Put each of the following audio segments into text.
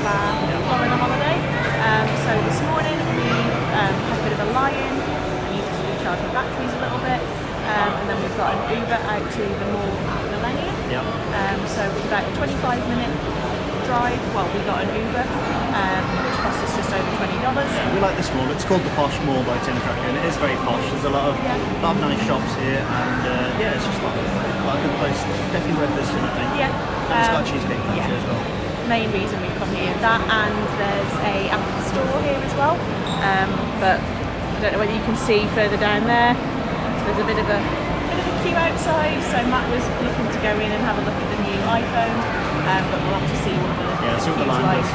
our Florida holiday. So this morning we had a bit of a lie-in. I needed to recharge my batteries a little bit. And then we've got an Uber out to the mall at Millenia. So it's about a 25-minute drive. Well, we got an Uber, which cost us just over $20. We like this mall. It's called the Posh Mall by Tim Cracker, and it is very posh. There's a lot of nice shops here, and it's just like a good place. Definitely worth visiting, I think. Yeah. And it's got a cheesecake factory as well. Main reason we've come here. That, and there's a Apple store here as well. But I don't know whether you can see further down there. There's a bit of a queue outside, so Matt was looking to go in and have a look at the new iPhone, but we'll have to see what the line like. is.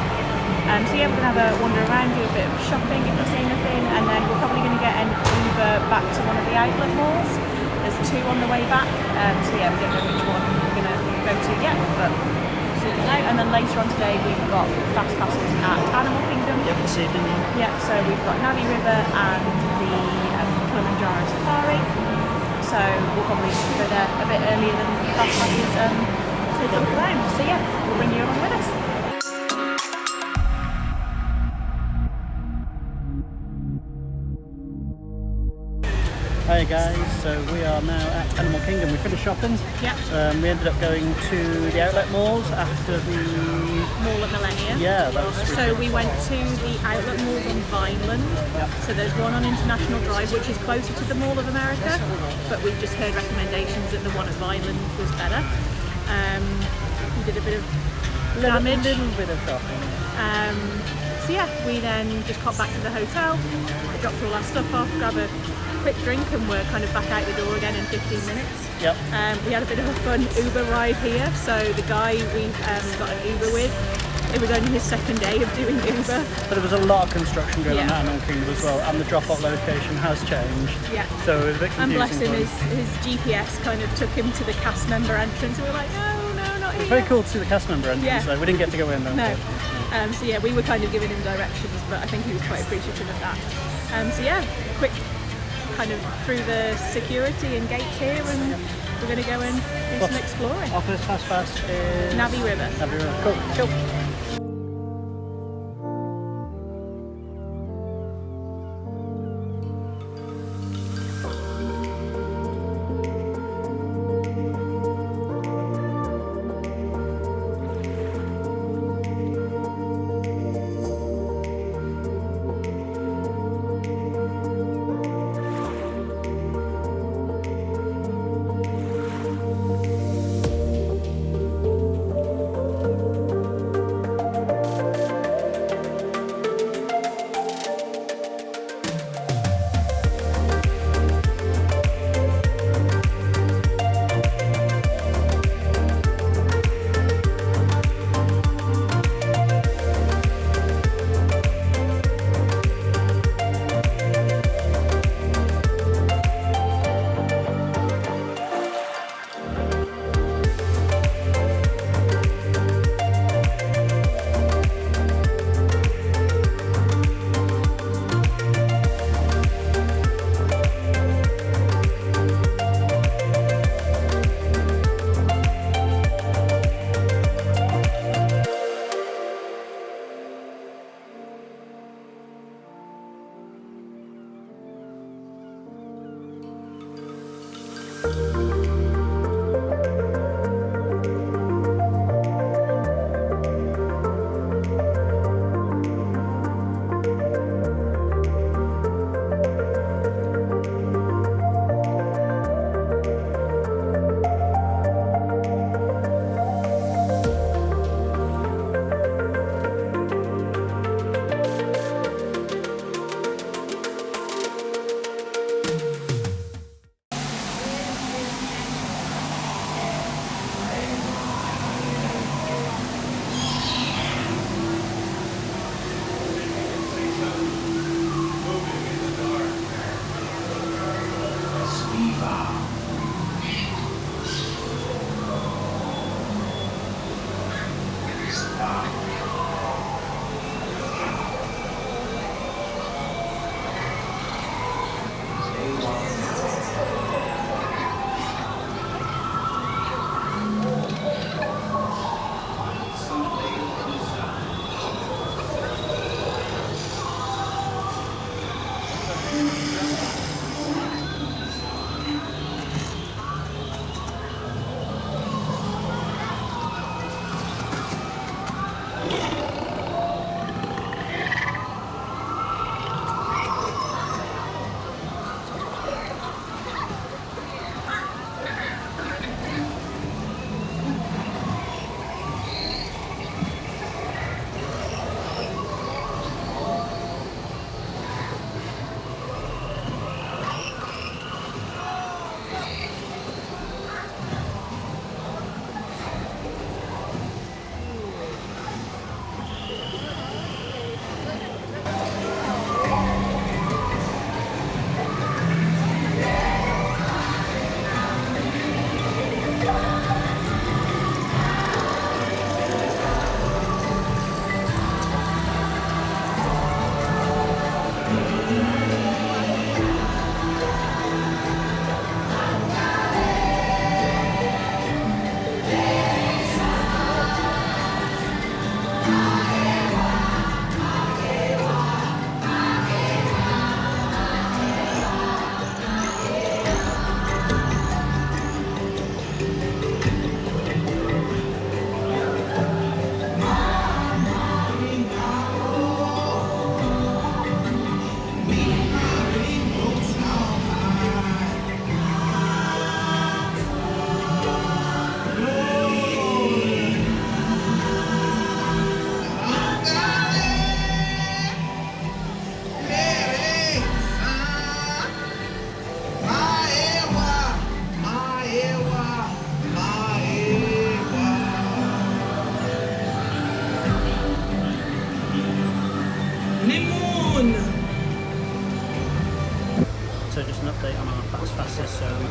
So yeah, we're going to have a wander around, do a bit of shopping if we see anything, and then we're probably going to get an Uber back to one of the outlet malls. There's two on the way back, so yeah, we don't know which one we're going to go to yet, but we'll see it out. And then later on today we've got fast passes at Animal Kingdom. Yep, this evening. Yeah, so we've got Navi River and the Kilimanjaro Safari. So we'll probably go there a bit earlier than fast passes to look around. So yeah, we'll bring you along with us. Hey guys, so we are now at Animal Kingdom. We finished shopping. Yep. We ended up going to the outlet malls after the mall at Millenia. Yeah, that was so we went to the outlet malls on Vineland. Yep. So there's one on International Drive, which is closer to the Mall of America, but we just heard recommendations that the one at Vineland was better. We did a bit of damage. little bit of shopping. So yeah, we then just popped back to the hotel, dropped all our stuff off, grabbed a quick drink, and we're kind of back out the door again in 15 minutes. Yep. We had a bit of a fun Uber ride here. So the guy we got an Uber with, it was only his second day of doing Uber. But there was a lot of construction going on at Animal Kingdom as well, and the drop-off location has changed. Yeah. So it was a bit confusing. And bless him, his GPS kind of took him to the cast member entrance, and we were like, no, not here. It was very cool to see the cast member entrance, though. We didn't get to go in though. No. So yeah, we were kind of giving him directions, but I think he was quite appreciative of that. So yeah, quick kind of through the security and gates here, and we're going to go and do some exploring. Our first fast pass is Navi River. Navi River. Cool.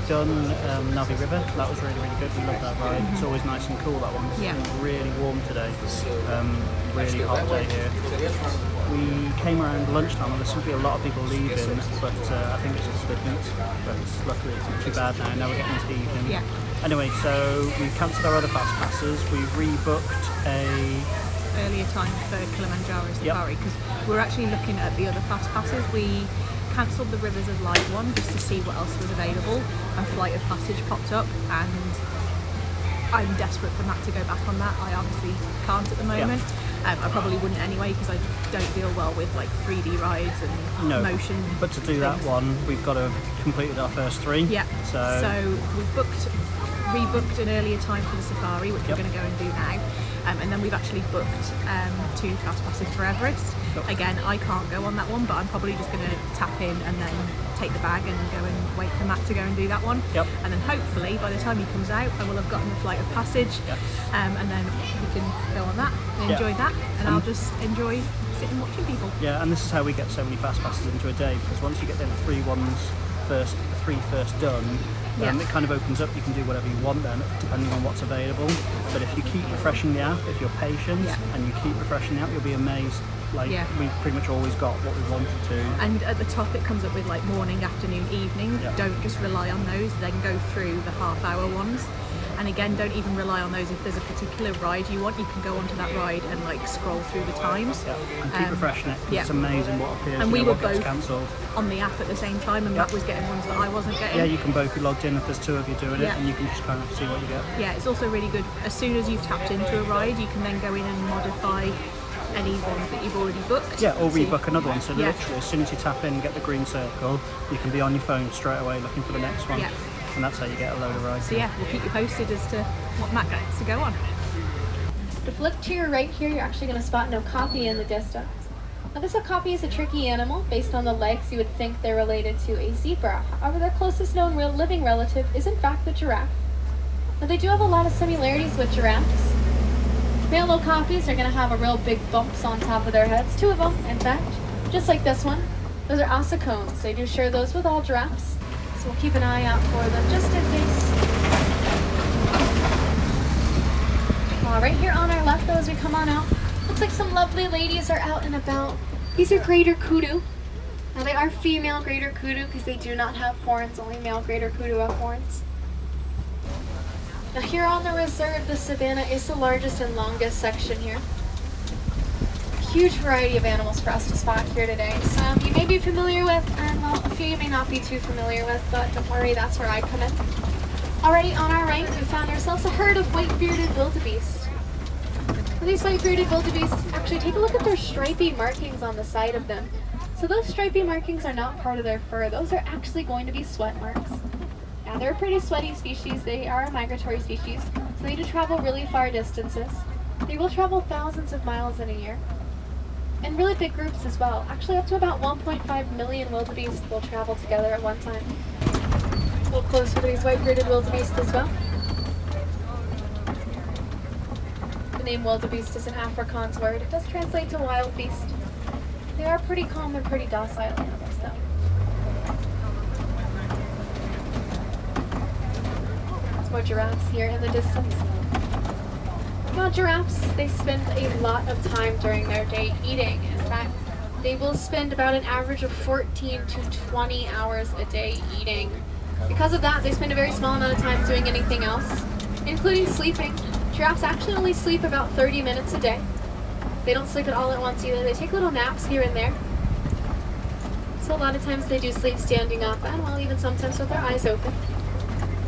done Navi River. That was really, really good. We love that ride. It's always nice and cool, that one. It's been really warm today. Really hot day here. We came around lunchtime, and there seems to be a lot of people leaving, but I think it's just good news. But luckily it's not too bad now. Now we're getting into the evening. Yeah. Anyway, so we cancelled our other fast passes. We rebooked a earlier time for Kilimanjaro Safari because we're actually looking at the other fast passes. We cancelled the Rivers of Light one just to see what else was available, and Flight of Passage popped up, and I'm desperate for Matt to go back on that. I obviously can't at the moment. I probably wouldn't anyway because I don't deal well with like 3D rides and motion. But to do that one, we've got to have completed our first 3. Yeah. So we've rebooked an earlier time for the safari, which we're going to go and do now. And then we've actually booked 2 fast passes for Everest. Again, I can't go on that one, but I'm probably just going to tap in and then take the bag and go and wait for Matt to go and do that one. And then hopefully by the time he comes out, I will have gotten the Flight of Passage, and then we can go on that and enjoy that, and I'll just enjoy sitting watching people. Yeah, and this is how we get so many fast passes into a day, because once you get them 3 first done, it kind of opens up. You can do whatever you want then, depending on what's available. But if you keep refreshing the app, if you're patient and you keep refreshing the app, you'll be amazed. We've pretty much always got what we wanted to. And at the top it comes up with like morning, afternoon, evening. Don't just rely on those, then go through the half-hour ones. And again, don't even rely on those. If there's a particular ride you want, you can go onto that ride and like scroll through the times. And keep refreshing it. It's amazing what appears and we were both cancelled on the app at the same time, and Matt was getting ones that I wasn't getting. Yeah, you can both be logged in if there's 2 of you doing it, and you can just kind of see what you get. Yeah, it's also really good. As soon as you've tapped into a ride, you can then go in and modify any ones that you've already booked. Yeah, or rebook another one. So literally, as soon as you tap in and get the green circle, you can be on your phone straight away looking for the next one. And that's how you get a load of rides. So we'll keep you posted as to what Matt gets to go on. To flip to your right here, you're actually going to spot an okapi in the distance. Now this okapi is a tricky animal. Based on the legs, you would think they're related to a zebra. However, their closest known living relative is in fact the giraffe. Now they do have a lot of similarities with giraffes. Male okapis are going to have a real big bumps on top of their heads, 2 of them in fact, just like this one. Those are ossicones. They do share those with all giraffes. So we'll keep an eye out for them just in case. Right here on our left though, as we come on out, looks like some lovely ladies are out and about. These are greater kudu. Now they are female greater kudu because they do not have horns, only male greater kudu have horns. Now here on the reserve, the savanna is the largest and longest section here. Huge variety of animals for us to spot here today. Some you may be familiar with, and well, a few you may not be too familiar with, but don't worry, that's where I come in. Already on our right, we found ourselves a herd of white-bearded wildebeest. Now, these white-bearded wildebeest, actually take a look at their stripy markings on the side of them. So those stripy markings are not part of their fur. Those are actually going to be sweat marks. Now they're a pretty sweaty species. They are a migratory species, so they do travel really far distances. They will travel thousands of miles in a year. In really big groups as well. Actually up to about 1.5 million wildebeest will travel together at one time. A little closer to these white-bearded wildebeest as well. The name wildebeest is an Afrikaans word. It does translate to wild beast. They are pretty calm and pretty docile animals though. There's more giraffes here in the distance. Now giraffes, they spend a lot of time during their day eating. In fact, they will spend about an average of 14 to 20 hours a day eating. Because of that, they spend a very small amount of time doing anything else, including sleeping. Giraffes actually only sleep about 30 minutes a day. They don't sleep at all at once either. They take little naps here and there. So a lot of times they do sleep standing up, and well, even sometimes with their eyes open.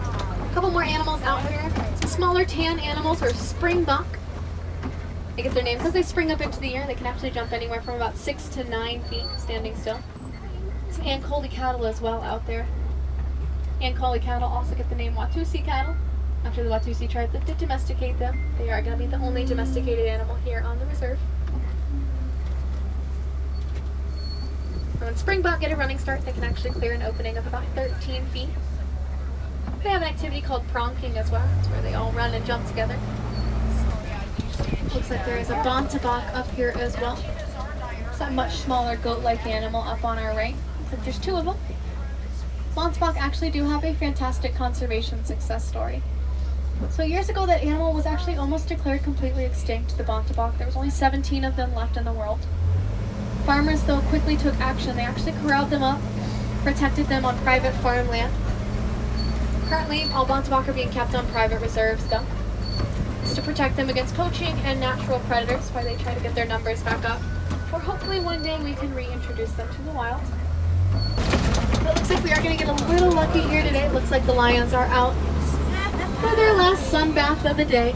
A couple more animals out here. Some smaller tan animals are springbok. They get their name because they spring up into the air. They can actually jump anywhere from about 6 to 9 feet standing still. Some Ankole cattle as well out there. Ankole cattle also get the name Watusi cattle after the Watusi tribe that did domesticate them. They are going to be the only domesticated animal here on the reserve. When springbok get a running start, they can actually clear an opening of about 13 feet. They have an activity called pronking as well. It's where they all run and jump together. Looks like there is a bontabok up here as well. It's a much smaller goat-like animal up on our right. Looks like there's 2 of them. Bontebok actually do have a fantastic conservation success story. So years ago, that animal was actually almost declared completely extinct, the Bontebok. There was only 17 of them left in the world. Farmers, though, quickly took action. They actually corralled them up, protected them on private farmland. Currently, all Bontebok are being kept on private reserves, though. It's to protect them against poaching and natural predators, while they try to get their numbers back up. Or hopefully one day we can reintroduce them to the wild. But it looks like we are going to get a little lucky here today. It looks like the lions are out for their last sunbath of the day.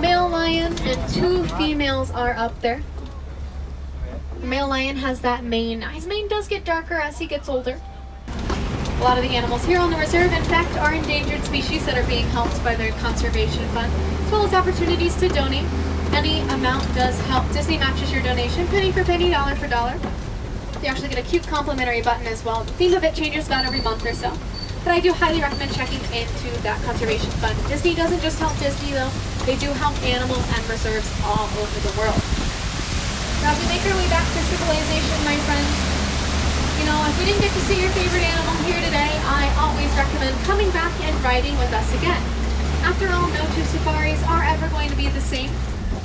Male lion and 2 females are up there. The male lion has that mane. His mane does get darker as he gets older. A lot of the animals here on the reserve, in fact, are endangered species that are being helped by their conservation fund, as well as opportunities to donate. Any amount does help. Disney matches your donation, penny for penny, dollar for dollar. You actually get a cute complimentary button as well. The theme of it changes about every month or so. But I do highly recommend checking into that conservation fund. Disney doesn't just help Disney, though. They do help animals and reserves all over the world. Now, as we make our way back to civilization, my friends, you know, if we didn't get to see your favorite animal here today, I always recommend coming back and riding with us again. After all, no 2 safaris are ever going to be the same.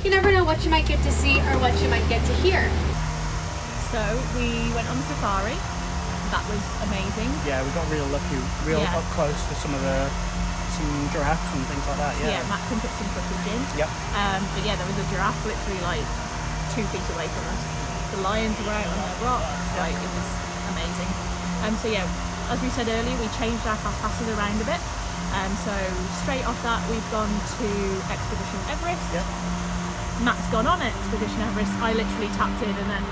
You never know what you might get to see or what you might get to hear. So we went on the safari. That was amazing. Yeah, we got real lucky, up close with some giraffes and things like that. Yeah, Matt can put some footage in. Yep. But yeah, there was a giraffe literally like 2 feet away from us. The lions were out on the rock. Like, it was amazing. So yeah, as we said earlier, we changed our fast passes around a bit. So straight off that, we've gone to Expedition Everest. Yep. Matt's gone on Expedition Everest. I literally tapped in and then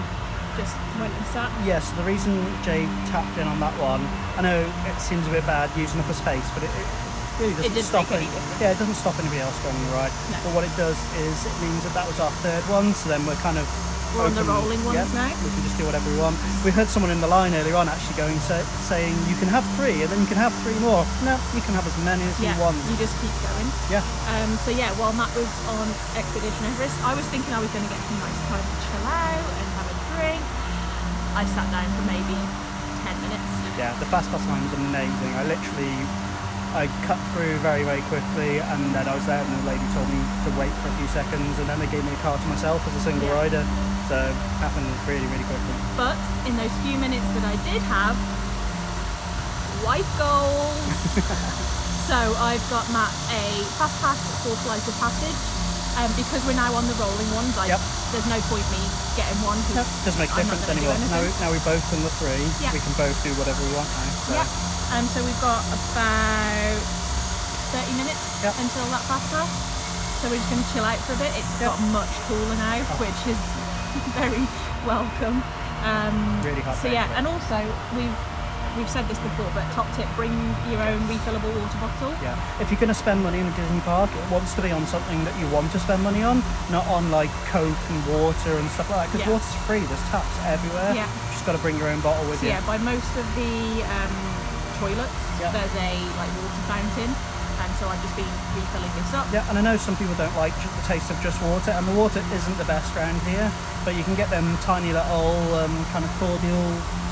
just went and sat. Yes, the reason Jade tapped in on that one, I know it seems a bit bad using up a space, but it really doesn't stop any. Yeah, it doesn't stop anybody else going on the ride. No. But what it does is it means that was our 3rd one, so then we're kind of on the rolling ones now. We can just do whatever we want. We heard someone in the line earlier on actually saying you can have 3 and then you can have 3 more. No, you can have as many as you want. You just keep going. Yeah. So yeah, while Matt was on Expedition Everest, I was thinking I was going to get some nice time to chill out and have a drink. I sat down for maybe 10 minutes. Yeah, the fast pass line was amazing. I cut through very, very quickly, and then I was there and the lady told me to wait for a few seconds, and then they gave me a car to myself as a single rider. So it happened really, really quickly. But in those few minutes that I did have, life goals. So I've got Matt a fast pass for Flight of Passage. Because we're now on the rolling ones, there's no point me getting one. Nope, doesn't make a difference anymore. Now we've both done the 3. Yeah. We can both do whatever we want now. So. Yeah. So we've got about 30 minutes until that fast pass. So we're just going to chill out for a bit. It's got much cooler now, which is very welcome. Really hot. So yeah, and also we've said this before, but top tip, bring your own refillable water bottle. Yeah. If you're going to spend money in a Disney park, it wants to be on something that you want to spend money on, not on like Coke and water and stuff like that, because water's free, there's taps everywhere. Yeah. You just got to bring your own bottle with you. Yeah, by most of the toilets, there's a like water fountain. And so I've just been refilling this up. Yeah, and I know some people don't like the taste of just water, and the water isn't the best around here, but you can get them tiny little kind of cordial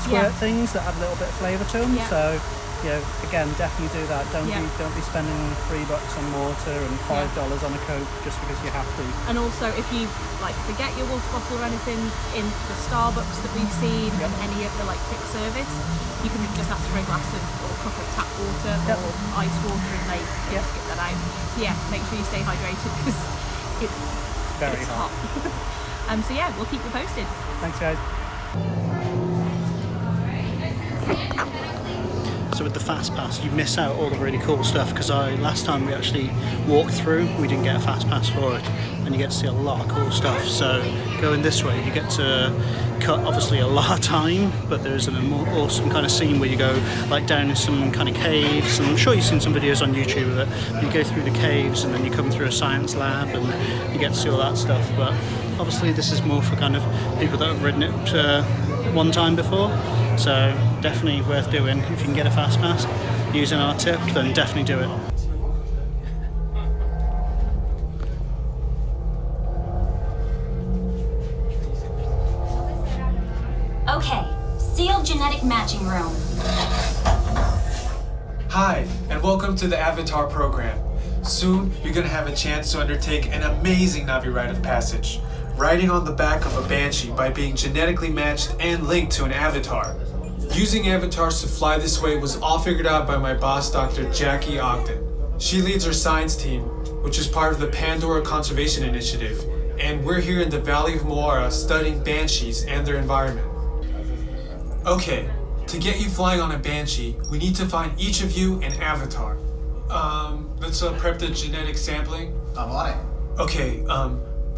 squirt things that add a little bit of flavour to them. So, you know, again, definitely do that. Don't be spending $3 on water and $5 on a Coke just because you have to. And also, if you like forget your water bottle or anything in the Starbucks that we've seen and any of the like quick service, you can just ask for a glass of or a cup of tap water or ice water, and they just get that out. So yeah, make sure you stay hydrated because it's very hot. So yeah, we'll keep you posted. Thanks, guys. So with the fast pass, you miss out all the really cool stuff, because last time we actually walked through, we didn't get a fast pass for it, and you get to see a lot of cool stuff. So going this way, you get to cut obviously a lot of time, but there's an awesome kind of scene where you go like down in some kind of caves, and I'm sure you've seen some videos on YouTube of it. You go through the caves and then you come through a science lab and you get to see all that stuff. But obviously this is more for kind of people that have ridden it one time before, so definitely worth doing. If you can get a fast pass using our tip, then definitely do it. Okay, sealed genetic matching room. Hi, and welcome to the Avatar program. Soon, you're going to have a chance to undertake an amazing Navi rite of passage, riding on the back of a Banshee by being genetically matched and linked to an avatar. Using avatars to fly this way was all figured out by my boss, Dr. Jackie Ogden. She leads our science team, which is part of the Pandora Conservation Initiative, and we're here in the Valley of Moara studying banshees and their environment. Okay, to get you flying on a Banshee, we need to find each of you an avatar. Let's prep the genetic sampling. I'm on it. Okay,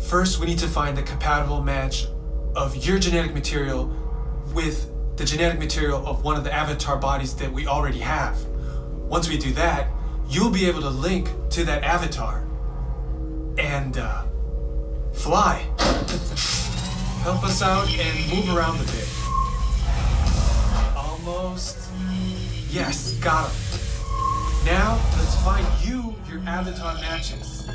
first we need to find the compatible match of your genetic material with the genetic material of one of the avatar bodies that we already have. Once we do that, you'll be able to link to that avatar and fly. Help us out and move around a bit. Almost. Yes, got him. Now, let's find you your avatar matches.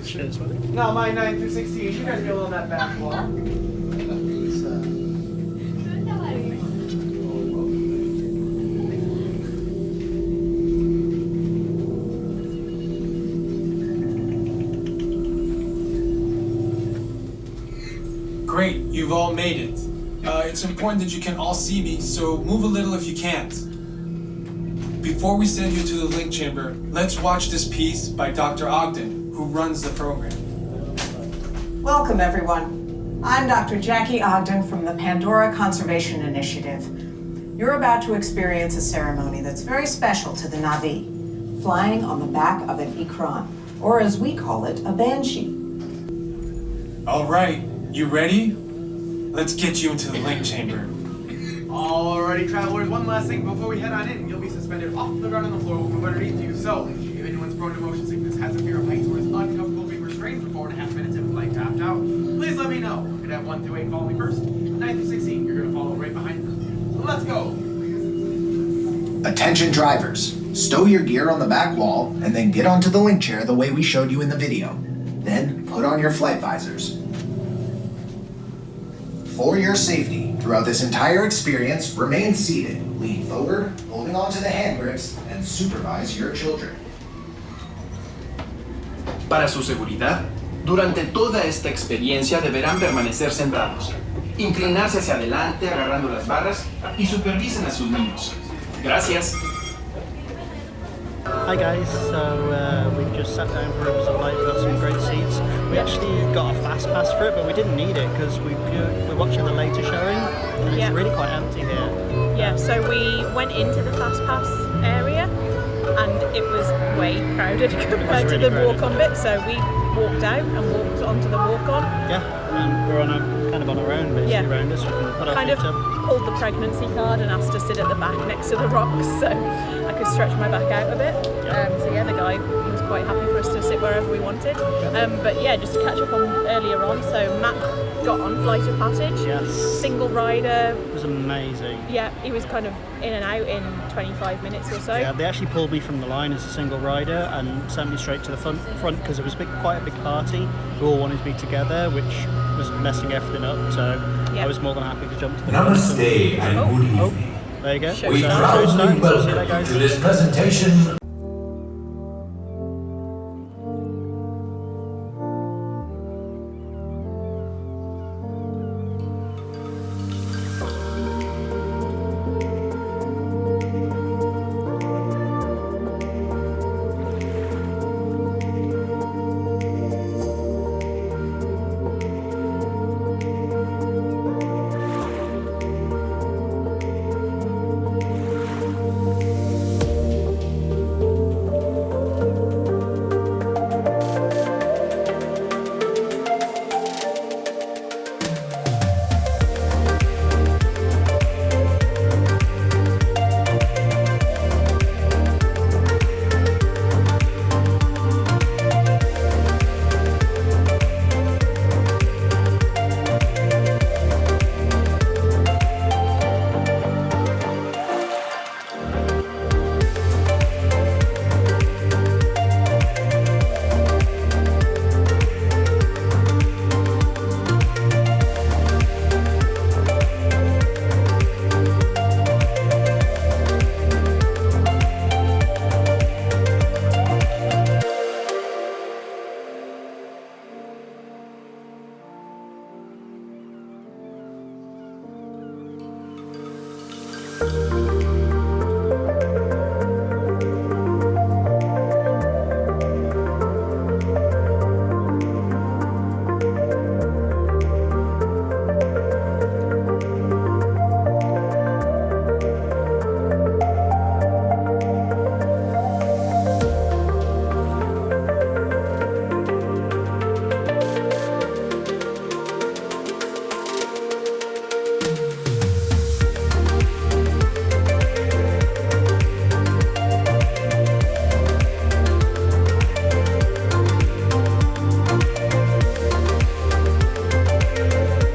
Cheers, buddy. No, my 9 through 16. You guys get a little on that back wall. Great, you've all made it. It's important that you can all see me, so move a little if you can't. Before we send you to the link chamber, let's watch this piece by Dr. Ogden, who runs the program. Welcome, everyone. I'm Dr. Jackie Ogden from the Pandora Conservation Initiative. You're about to experience a ceremony that's very special to the Na'vi, flying on the back of an Ikran, or as we call it, a Banshee. All right, you ready? Let's get you into the link chamber. Alrighty, travelers, one last thing before we head on in. You'll be suspended off the ground on the floor will move underneath you. So, if anyone's prone to motion sickness, has a fear of heights, or is uncomfortable being restrained for 4.5 minutes and flight tapped out, please let me know. You're gonna have 1 through 8 follow me first. 9 through 16, you're gonna follow right behind me. Let's go! Attention drivers, stow your gear on the back wall and then get onto the link chair the way we showed you in the video. Then put on your flight visors. For your safety, throughout this entire experience, remain seated, lean forward, holding onto the hand grips, and supervise your children. Para su seguridad, durante toda esta experiencia deberán permanecer sentados, inclinarse hacia adelante agarrando las barras y supervisen a sus niños. Gracias. Hi guys, so we've just sat down for Rivers of Light. We've got some great seats. We actually got a fast pass for it, but we didn't need it because we're watching the later showing and it's really quite empty here. Yeah, so we went into the fast pass area and it was way crowded compared to the walk-on bit, so we walked out and walked onto the walk-on. Yeah, and we're kind of on our own basically around us. We can put our Kind feet of up. pulled the pregnancy card and asked to sit at the back next to the rocks so I could stretch my back out a bit. So yeah, the guy was quite happy for us to sit wherever we wanted. But yeah, just to catch up on earlier on, so Matt got on Flight of Passage. Yes. Single rider. It was amazing. Yeah, he was kind of in and out in 25 minutes or so. Yeah, they actually pulled me from the line as a single rider and sent me straight to the front because it was quite a big party. We all wanted to be together, which was messing everything up. So I was more than happy to jump to the front. Namaste and good evening. There you go. We proudly welcome to this presentation